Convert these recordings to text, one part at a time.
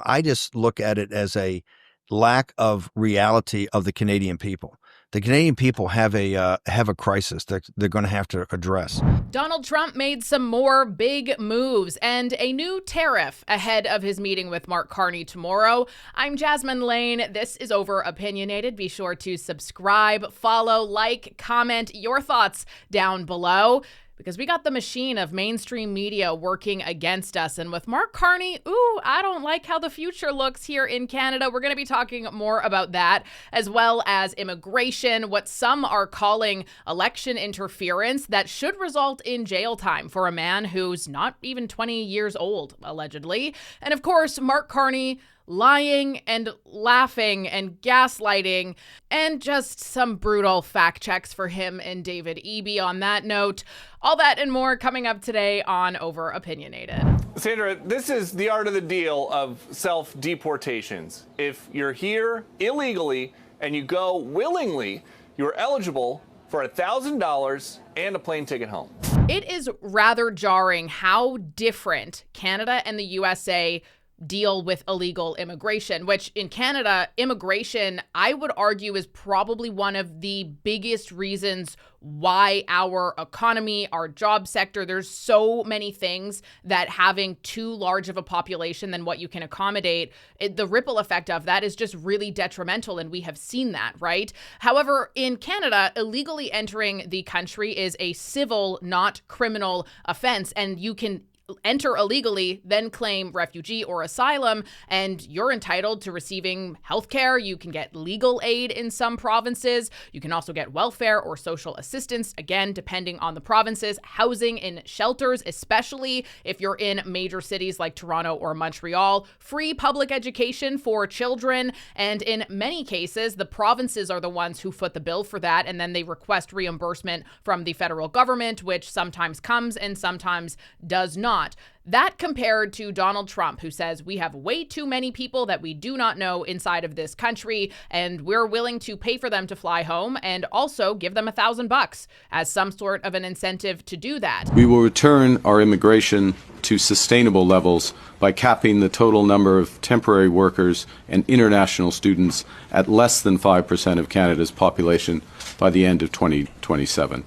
I just look at it as a lack of reality of the Canadian people. The Canadian people have a crisis that they're going to have to address. Donald Trump made some more big moves and a new tariff ahead of his meeting with Mark Carney tomorrow. I'm Jasmine Lane. This is Over Opinionated. Be sure to subscribe, follow, like, comment your thoughts down below, because we got the machine of mainstream media working against us. And with Mark Carney, I don't like how the future looks here in Canada. We're going to be talking more about that, as well as immigration, what some are calling election interference that should result in jail time for a man who's not even 20 years old, allegedly. And of course, Mark Carney lying and laughing and gaslighting, and just some brutal fact checks for him and David Eby on that note. All that and more coming up today on Over Opinionated. Sandra, this is the art of the deal of self-deportations. If you're here illegally and you go willingly, you're eligible for $1,000 and a plane ticket home. It is rather jarring how different Canada and the USA deal with illegal immigration, which in Canada, immigration, I would argue, is probably one of the biggest reasons why our economy, our job sector, there's so many things that having too large of a population than what you can accommodate, the ripple effect of that is just really detrimental. And we have seen that, right? However, in Canada, illegally entering the country is a civil, not criminal offense. And you can enter illegally, then claim refugee or asylum, and you're entitled to receiving healthcare. You can get legal aid in some provinces. You can also get welfare or social assistance, again, depending on the provinces, housing in shelters, especially if you're in major cities like Toronto or Montreal, free public education for children. And in many cases, the provinces are the ones who foot the bill for that, and then they request reimbursement from the federal government, which sometimes comes and sometimes does not. That compared to Donald Trump, who says we have way too many people that we do not know inside of this country, and we're willing to pay for them to fly home and also give them $1,000 as some sort of an incentive to do that. We will return our immigration to sustainable levels by capping the total number of temporary workers and international students at less than 5% of Canada's population by the end of 2027.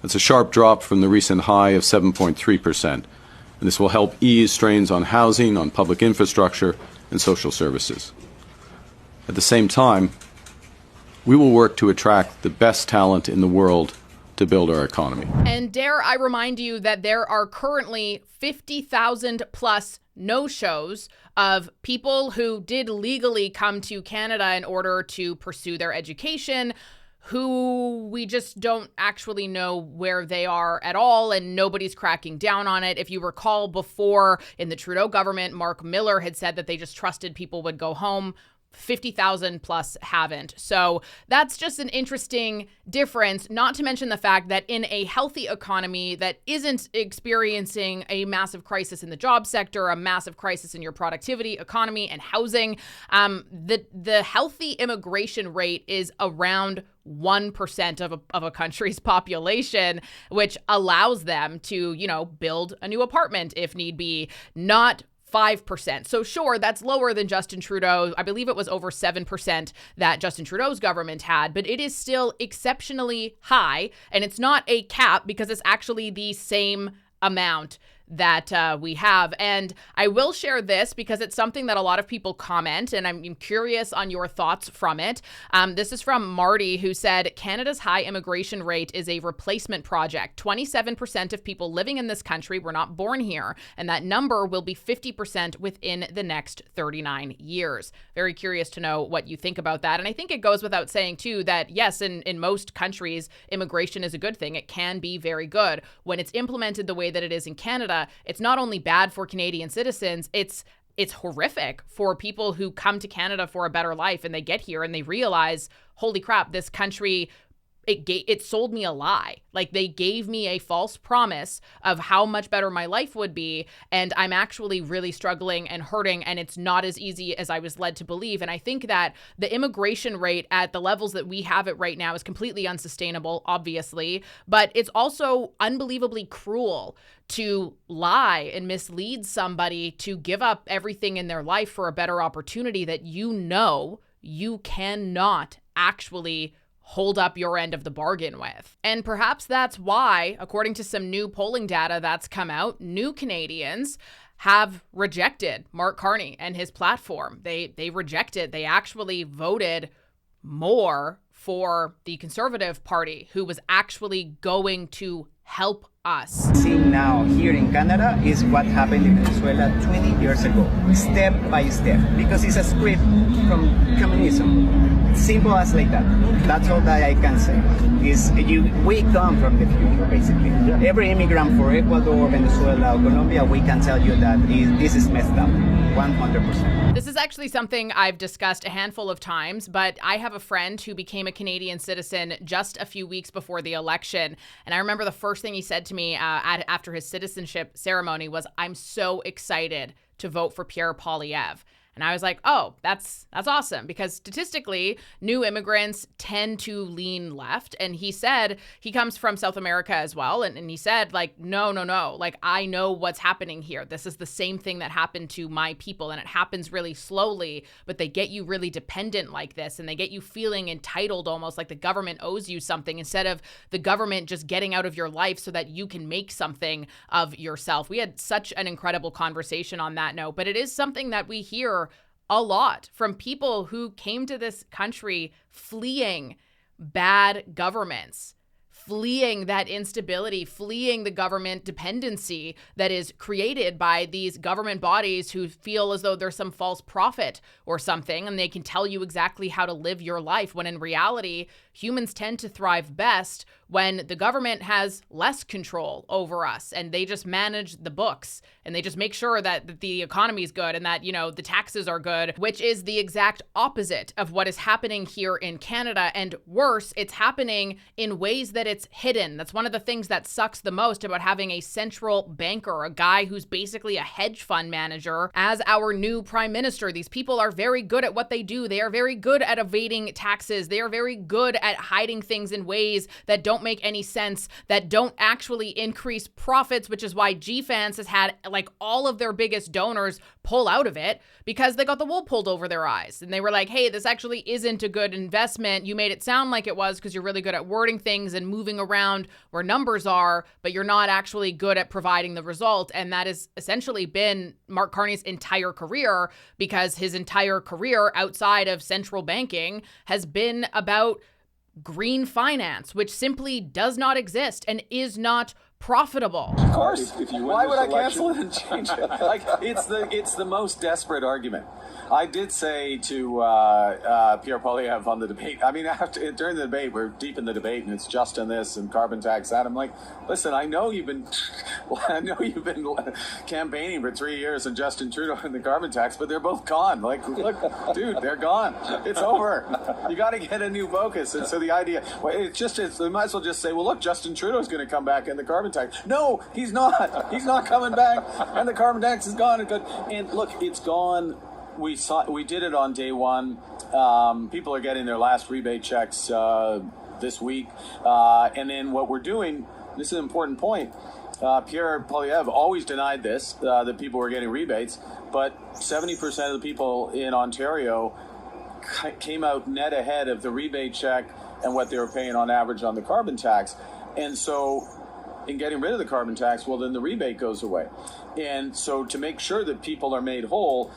That's a sharp drop from the recent high of 7.3%, and this will help ease strains on housing, on public infrastructure, and social services. At the same time, we will work to attract the best talent in the world to build our economy. And dare I remind you that there are currently 50,000 plus no-shows of people who did legally come to Canada in order to pursue their education, who we just don't actually know where they are at all, and nobody's cracking down on it. If you recall, before in the Trudeau government, Mark Miller had said that they just trusted people would go home. 50,000 plus haven't. So that's just an interesting difference, not to mention the fact that in a healthy economy that isn't experiencing a massive crisis in the job sector, a massive crisis in your productivity, economy, and housing, the healthy immigration rate is around 1% of a country's population, which allows them to, build a new apartment if need be, not 5%. So sure, that's lower than Justin Trudeau. I believe it was over 7% that Justin Trudeau's government had, but it is still exceptionally high. And it's not a cap because it's actually the same amount that we have. And I will share this because it's something that a lot of people comment, and I'm curious on your thoughts from it. This is from Marty, who said, Canada's high immigration rate is a replacement project. 27% of people living in this country were not born here, and that number will be 50% within the next 39 years. Very curious to know what you think about that. And I think it goes without saying, too, that yes, in most countries, immigration is a good thing. It can be very good. When it's implemented the way that it is in Canada, it's not only bad for Canadian citizens, it's horrific for people who come to Canada for a better life, and they get here and they realize, holy crap, this country it sold me a lie. Like, they gave me a false promise of how much better my life would be, and I'm actually really struggling and hurting, and it's not as easy as I was led to believe. And I think that the immigration rate at the levels that we have it right now is completely unsustainable, obviously, but it's also unbelievably cruel to lie and mislead somebody to give up everything in their life for a better opportunity that you cannot actually hold up your end of the bargain with. And perhaps that's why, according to some new polling data that's come out, new Canadians have rejected Mark Carney and his platform. They actually voted more for the Conservative Party, who was actually going to help us. Seeing now here in Canada is what happened in Venezuela 20 years ago, step by step, because it's a script from communism. Simple as like that. That's all that I can say. We come from the future, basically. Every immigrant for Ecuador, Venezuela, or Colombia, we can tell you that this is messed up, 100%. This is actually something I've discussed a handful of times, but I have a friend who became a Canadian citizen just a few weeks before the election. And I remember the first thing he said to me after his citizenship ceremony was, "I'm so excited to vote for Pierre Poilievre." And I was like, oh, that's awesome, because statistically, new immigrants tend to lean left. And he said he comes from South America as well. And he said, like, no. Like, I know what's happening here. This is the same thing that happened to my people. And it happens really slowly, but they get you really dependent like this. And they get you feeling entitled, almost like the government owes you something, instead of the government just getting out of your life so that you can make something of yourself. We had such an incredible conversation on that note, but it is something that we hear a lot from people who came to this country fleeing bad governments, fleeing that instability, fleeing the government dependency that is created by these government bodies who feel as though there's some false prophet or something, and they can tell you exactly how to live your life, when in reality, humans tend to thrive best when the government has less control over us and they just manage the books and they just make sure that the economy is good and that, the taxes are good, which is the exact opposite of what is happening here in Canada. And worse, it's happening in ways that it's hidden. That's one of the things that sucks the most about having a central banker, a guy who's basically a hedge fund manager, as our new prime minister. These people are very good at what they do. They are very good at evading taxes. They are very good at hiding things in ways that don't make any sense, that don't actually increase profits, which is why GFANS has had like all of their biggest donors pull out of it, because they got the wool pulled over their eyes. And they were like, hey, this actually isn't a good investment. You made it sound like it was because you're really good at wording things and moving around where numbers are, but you're not actually good at providing the result. And that has essentially been Mark Carney's entire career, because his entire career outside of central banking has been about green finance, which simply does not exist and is not profitable. Of course. Why would I cancel it and change it? Like, it's the most desperate argument. I did say to Pierre Poilievre on the debate, during the debate, we're deep in the debate, and it's Justin this and carbon tax that. I'm like, listen, I know you've been campaigning for 3 years and Justin Trudeau and the carbon tax, but they're both gone. Like, look, dude, they're gone. It's over. You got to get a new focus. And so the idea, they might as well just say, well, look, Justin Trudeau's going to come back in the carbon tax. No, he's not. He's not coming back, and the carbon tax is gone. And look, it's gone. We did it on day one. People are getting their last rebate checks this week. And then what we're doing, this is an important point, Pierre Poilievre always denied this, that people were getting rebates, but 70% of the people in Ontario came out net ahead of the rebate check and what they were paying on average on the carbon tax. And so in getting rid of the carbon tax, well, then the rebate goes away. And so to make sure that people are made whole,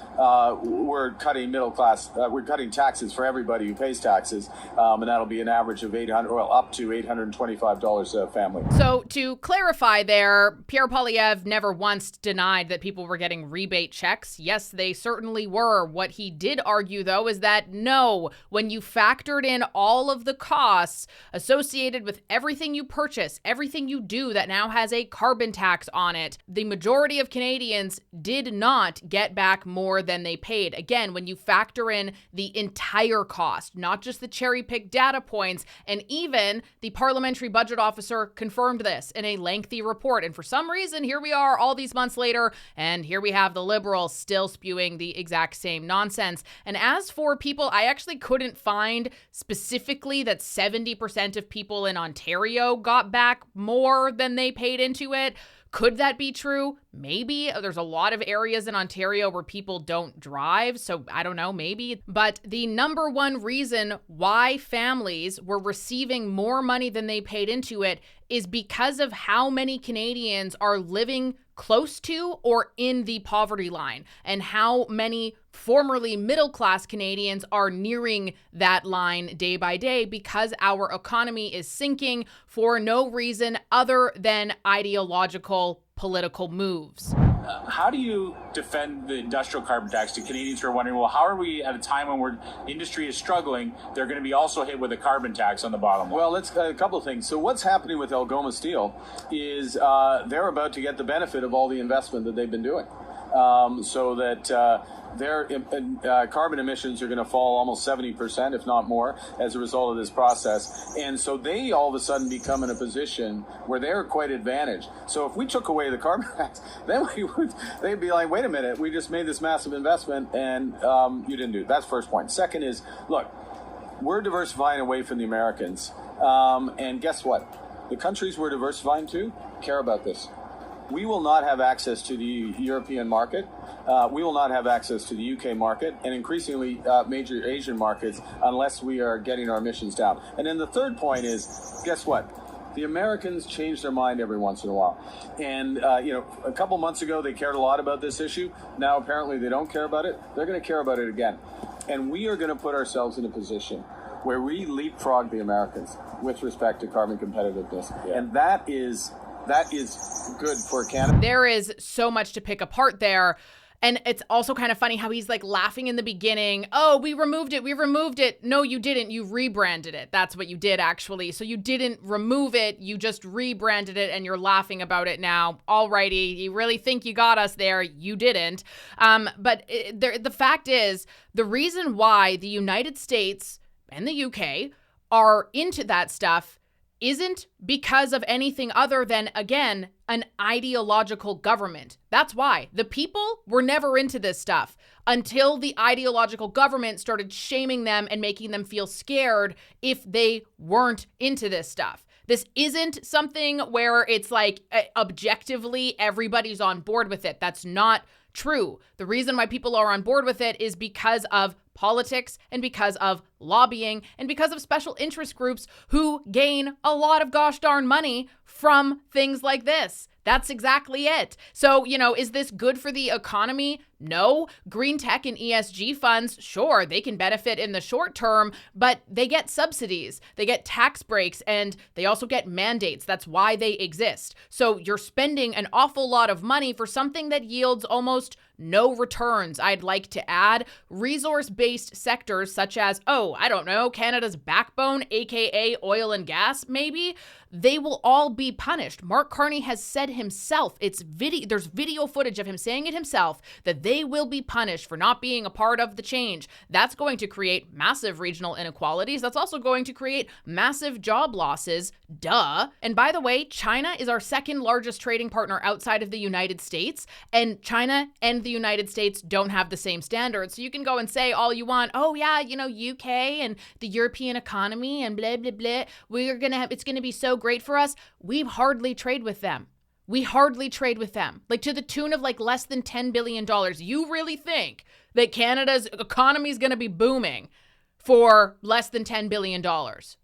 we're cutting we're cutting taxes for everybody who pays taxes. And that'll be an average of up to $825 a family. So to clarify there, Pierre Poilievre never once denied that people were getting rebate checks. Yes, they certainly were. What he did argue, though, is that no, when you factored in all of the costs associated with everything you purchase, everything you do that now has a carbon tax on it, the majority of of Canadians did not get back more than they paid. Again, when you factor in the entire cost, not just the cherry-picked data points, and even the parliamentary budget officer confirmed this in a lengthy report. And for some reason, here we are all these months later, and here we have the Liberals still spewing the exact same nonsense. And as for people, I actually couldn't find specifically that 70% of people in Ontario got back more than they paid into it. Could that be true? Maybe. There's a lot of areas in Ontario where people don't drive, so I don't know, maybe. But the number one reason why families were receiving more money than they paid into it is because of how many Canadians are living close to or in the poverty line, and how many formerly middle-class Canadians are nearing that line day by day because our economy is sinking for no reason other than ideological political moves. How do you defend the industrial carbon tax to Canadians who are wondering, well, how are we at a time when industry is struggling, they're going to be also hit with a carbon tax on the bottom line? Well, let's a couple of things. So what's happening with Algoma Steel is they're about to get the benefit of all the investment that they've been doing, so that their carbon emissions are going to fall almost 70%, if not more, as a result of this process. And so they all of a sudden become in a position where they're quite advantaged. So if we took away the carbon tax, then they'd be like, wait a minute, we just made this massive investment and you didn't do it. That's first point. Second is, look, we're diversifying away from the Americans. And guess what? The countries we're diversifying to care about this. We will not have access to the European market. We will not have access to the UK market, and increasingly major Asian markets, unless we are getting our emissions down. And then the third point is, guess what? The Americans change their mind every once in a while. And, a couple months ago, they cared a lot about this issue. Now, apparently, they don't care about it. They're going to care about it again. And we are going to put ourselves in a position where we leapfrog the Americans with respect to carbon competitiveness. Yeah. And that is good for Canada. There is so much to pick apart there. And it's also kind of funny how he's like laughing in the beginning. Oh, we removed it. No, you didn't. You rebranded it. That's what you did, actually. So you didn't remove it. You just rebranded it and you're laughing about it now. Alrighty. You really think you got us there. You didn't. But the fact is, the reason why the United States and the UK are into that stuff isn't because of anything other than, again, an ideological government. That's why. The people were never into this stuff until the ideological government started shaming them and making them feel scared if they weren't into this stuff. This isn't something where it's like objectively everybody's on board with it. That's not true. The reason why people are on board with it is because of politics and because of lobbying and because of special interest groups who gain a lot of gosh darn money from things like this. That's exactly it. So, is this good for the economy? No. Green tech and ESG funds, sure, they can benefit in the short term, but they get subsidies, they get tax breaks, and they also get mandates. That's why they exist. So you're spending an awful lot of money for something that yields almost no returns. I'd like to add resource-based sectors such as, Canada's backbone, aka oil and gas, maybe. They will all be punished. Mark Carney has said himself, there's video footage of him saying it himself, that they will be punished for not being a part of the change. That's going to create massive regional inequalities. That's also going to create massive job losses. Duh. And by the way, China is our second largest trading partner outside of the United States, and China and the United States don't have the same standards. So you can go and say all you want, UK and the European economy and blah, blah, blah. It's going to be so great for us. We hardly trade with them. Like to the tune of like less than $10 billion. You really think that Canada's economy is going to be booming for less than $10 billion?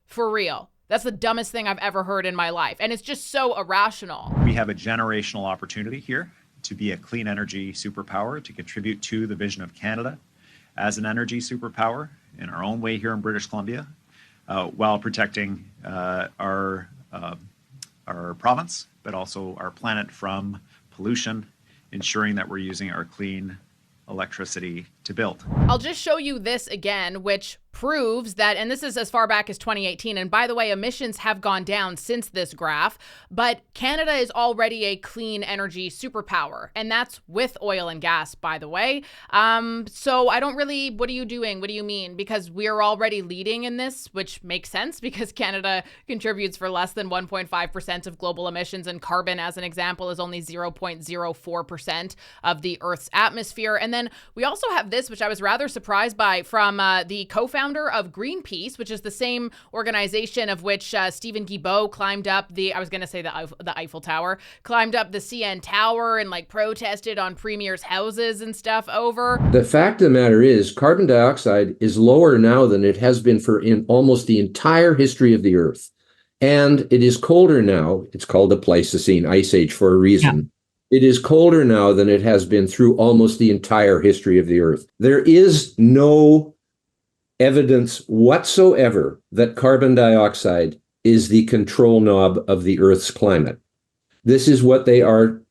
For real. That's the dumbest thing I've ever heard in my life. And it's just so irrational. We have a generational opportunity here to be a clean energy superpower, to contribute to the vision of Canada as an energy superpower in our own way here in British Columbia, while protecting our province, but also our planet from pollution, ensuring that we're using our clean electricity to build. I'll just show you this again, which proves that, and this is as far back as 2018, and by the way, emissions have gone down since this graph, but Canada is already a clean energy superpower, and that's with oil and gas, by the way. So I don't really, what are you doing? What do you mean? Because we're already leading in this, which makes sense because Canada contributes for less than 1.5% of global emissions, and carbon, as an example, is only 0.04% of the Earth's atmosphere. And then we also have this, which I was rather surprised by, from the co-founder of Greenpeace, which is the same organization of which Stephen Guilbeault climbed up the Eiffel Tower, climbed up the CN Tower and like protested on premiers' houses and stuff over. The fact of the matter is carbon dioxide is lower now than it has been for in almost the entire history of the Earth. And it is colder now. It's called the Pleistocene Ice Age for a reason. Yeah. It is colder now than it has been through almost the entire history of the Earth. There is no evidence whatsoever that carbon dioxide is the control knob of the Earth's climate. This is what they are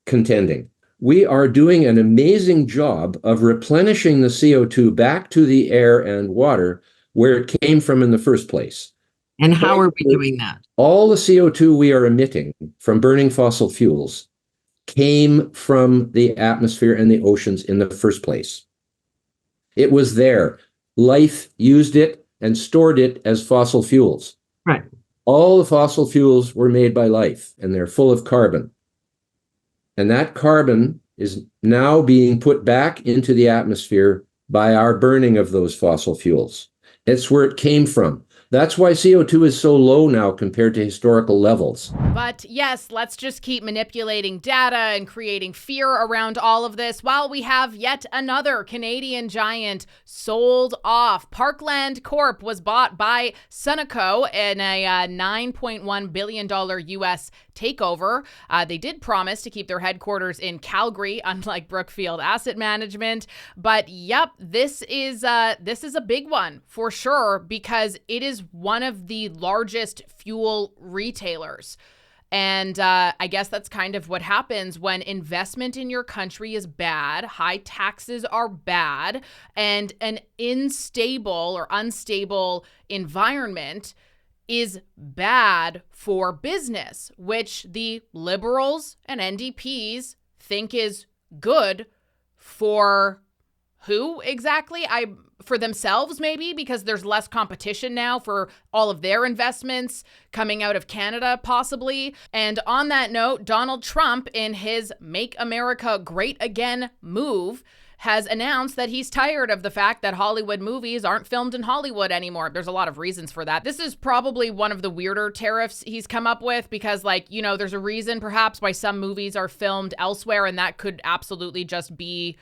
contending. We are doing an amazing job of replenishing the CO2 back to the air and water where it came from in the first place. And how are we doing that? All the CO2 we are emitting from burning fossil fuels came from the atmosphere and the oceans in the first place. It was there. Life used it and stored it as fossil fuels. Right. All the fossil fuels were made by life, and they're full of carbon. And that carbon is now being put back into the atmosphere by our burning of those fossil fuels. It's where it came from. That's why CO2 is so low now compared to historical levels. But yes, let's just keep manipulating data and creating fear around all of this while we have yet another Canadian giant sold off. Parkland Corp was bought by Sunoco in a $9.1 billion US takeover. They did promise to keep their headquarters in Calgary, unlike Brookfield Asset Management. But yep, this is a big one for sure, because it is one of the largest fuel retailers. And I guess that's kind of what happens when investment in your country is bad, high taxes are bad, and an unstable environment is bad for business, which the Liberals and NDPs think is good for who exactly? For themselves, maybe, because there's less competition now for all of their investments coming out of Canada, possibly. And on that note, Donald Trump, in his Make America Great Again move, has announced that he's tired of the fact that Hollywood movies aren't filmed in Hollywood anymore. There's a lot of reasons for that. This is probably one of the weirder tariffs he's come up with because, there's a reason perhaps why some movies are filmed elsewhere, and that could absolutely just be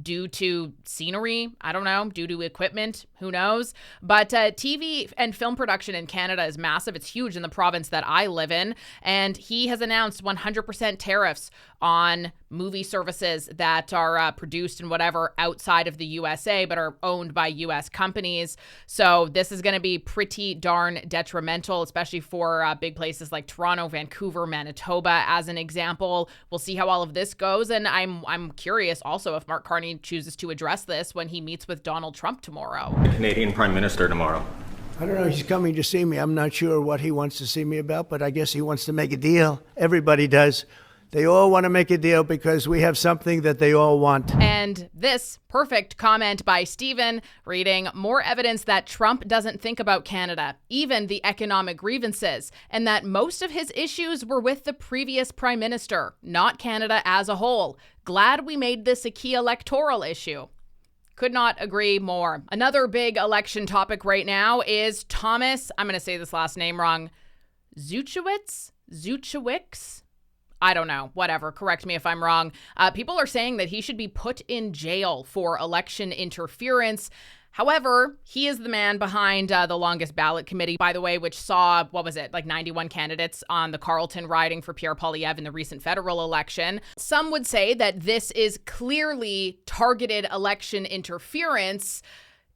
due to scenery, I don't know, due to equipment, who knows? But TV and film production in Canada is massive. It's huge in the province that I live in. And he has announced 100% tariffs on movie services that are produced and whatever outside of the USA, but are owned by US companies. So this is going to be pretty darn detrimental, especially for big places like Toronto, Vancouver, Manitoba, as an example. We'll see how all of this goes. And I'm curious also if Mark Carney chooses to address this when he meets with Donald Trump tomorrow. The Canadian Prime Minister tomorrow. I don't know. He's coming to see me. I'm not sure what he wants to see me about, but I guess he wants to make a deal. Everybody does. They all want to make a deal because we have something that they all want. And this perfect comment by Stephen, reading, more evidence that Trump doesn't think about Canada, even the economic grievances, and that most of his issues were with the previous prime minister, not Canada as a whole. Glad we made this a key electoral issue. Could not agree more. Another big election topic right now is Thomas, I'm going to say this last name wrong, Zuchowicz? I don't know, whatever. Correct me if I'm wrong. People are saying that he should be put in jail for election interference. However, he is the man behind the longest ballot committee, by the way, which saw, 91 candidates on the Carleton riding for Pierre Poilievre in the recent federal election. Some would say that this is clearly targeted election interference.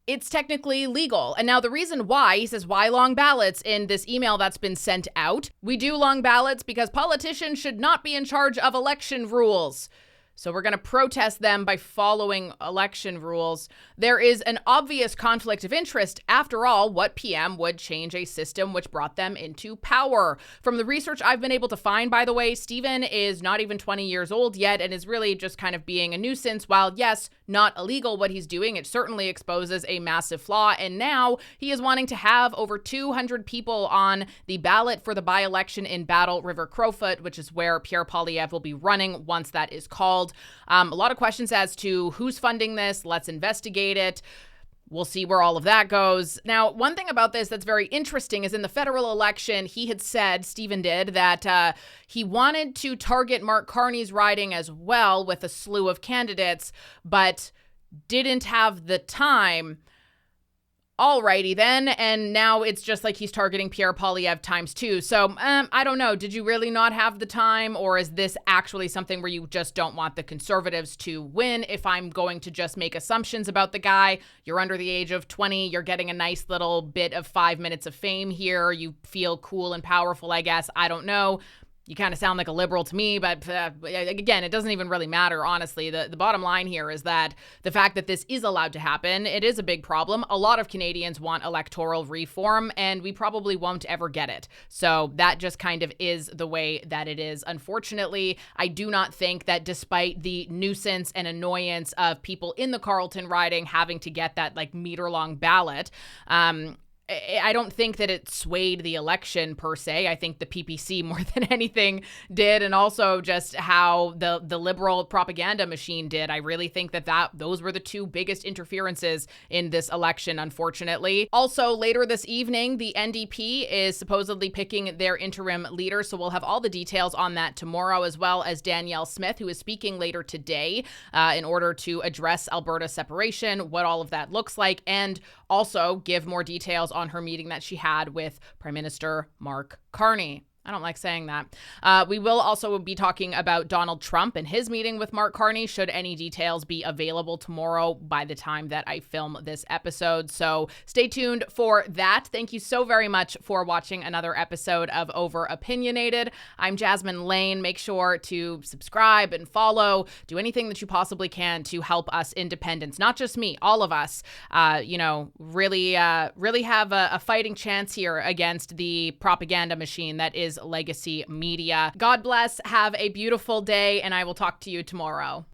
It's technically legal. And now the reason why, he says, why long ballots in this email that's been sent out? We do long ballots because politicians should not be in charge of election rules. So we're going to protest them by following election rules. There is an obvious conflict of interest. After all, what PM would change a system which brought them into power? From the research I've been able to find, by the way, Stephen is not even 20 years old yet and is really just kind of being a nuisance. While, yes, not illegal what he's doing, it certainly exposes a massive flaw. And now he is wanting to have over 200 people on the ballot for the by-election in Battle River Crowfoot, which is where Pierre Poilievre will be running once that is called. A lot of questions as to who's funding this. Let's investigate it. We'll see where all of that goes. Now, one thing about this that's very interesting is in the federal election, he had said, Stephen did, that he wanted to target Mark Carney's riding as well with a slew of candidates, but didn't have the time. Alrighty then, and now it's just like he's targeting Pierre Poilievre times 2. So I don't know. Did you really not have the time, or is this actually something where you just don't want the Conservatives to win? If I'm going to just make assumptions about the guy, you're under the age of 20, you're getting a nice little bit of 5 minutes of fame here. You feel cool and powerful, I guess. I don't know. You kind of sound like a liberal to me, but again, it doesn't even really matter, honestly. The bottom line here is that the fact that this is allowed to happen, it is a big problem. A lot of Canadians want electoral reform, and we probably won't ever get it. So that just kind of is the way that it is. Unfortunately, I do not think that despite the nuisance and annoyance of people in the Carleton riding having to get that like meter-long ballot, I don't think that it swayed the election per se. I think the PPC more than anything did, and also just how the liberal propaganda machine did. I really think that those were the two biggest interferences in this election, unfortunately. Also, later this evening, the NDP is supposedly picking their interim leader, so we'll have all the details on that tomorrow, as well as Danielle Smith, who is speaking later today in order to address Alberta separation, what all of that looks like, and also give more details on her meeting that she had with Prime Minister Mark Carney. I don't like saying that. We will also be talking about Donald Trump and his meeting with Mark Carney, should any details be available tomorrow by the time that I film this episode. So stay tuned for that. Thank you so very much for watching another episode of Over Opinionated. I'm Jasmine Lane. Make sure to subscribe and follow. Do anything that you possibly can to help us independents, not just me, all of us, really have a fighting chance here against the propaganda machine that is legacy media. God bless. Have a beautiful day, and I will talk to you tomorrow.